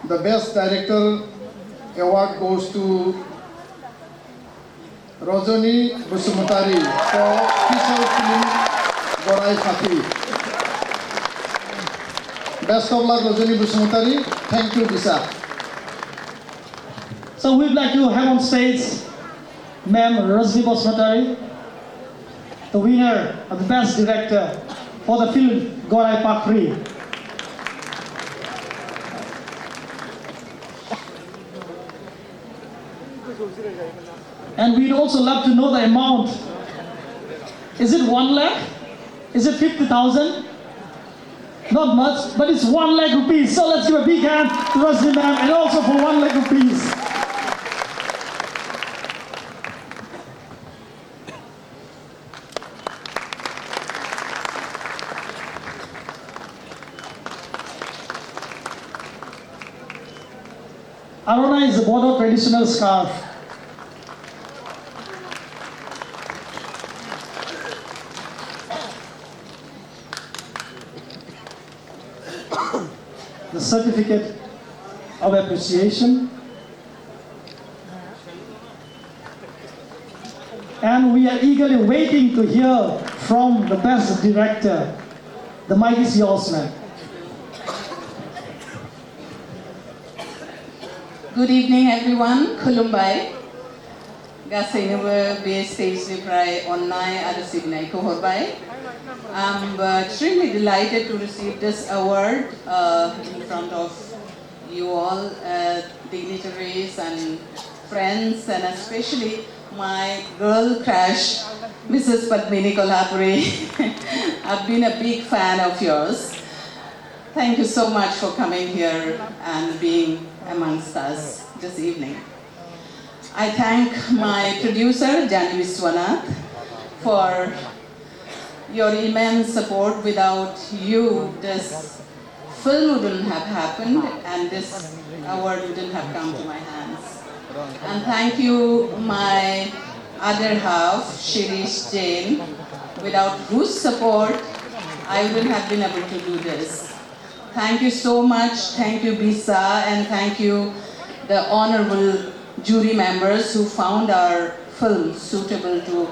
The Best Director award goes to Rajni Basumatary for feature film Gorai Pati. Best of luck, Rajni Basumatary. Thank you, Bisa. So we'd like to have on stage Ma'am Rajni Basumatary, the winner of the Best Director for the film Gorai Pati. And we'd also love to know the amount. Is it 1 lakh? Is it 50,000? Not much, but it's 1 lakh rupees. So let's give a big hand to Rajni ma'am and also for 1 lakh rupees. Arona is a Bodo traditional scarf. The certificate of appreciation. And we are eagerly waiting to hear from the Best Director. The mic is yours, ma'am. Good evening, everyone. Kulumbai. Gasainawa base stage niprai online ada signai kohorbai. I'm extremely delighted to receive this award in front of you all, dignitaries and friends, and especially my girl crush, Mrs. Padmini Kolhapuri. I've been a big fan of yours. Thank you so much for coming here and being amongst us this evening. I thank my producer, Jani Viswanath, for your immense support. Without you, this film wouldn't have happened and this award wouldn't have come to my hands. And thank you, my other half, Shirish Jain, without whose support, I wouldn't have been able to do this. Thank you so much. Thank you, Bisa, and thank you, the honorable jury members who found our film suitable to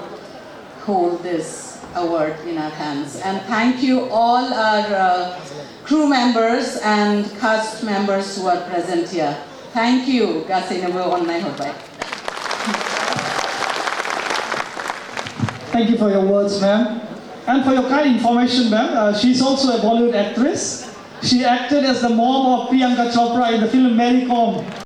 hold this award in our hands. And thank you all our crew members and cast members who are present here. Thank you, Gasainawa Online Horbai. Thank you for your words, ma'am. And for your kind information, ma'am, she's also a Bollywood actress. She acted as the mom of Priyanka Chopra in the film Mary Kom.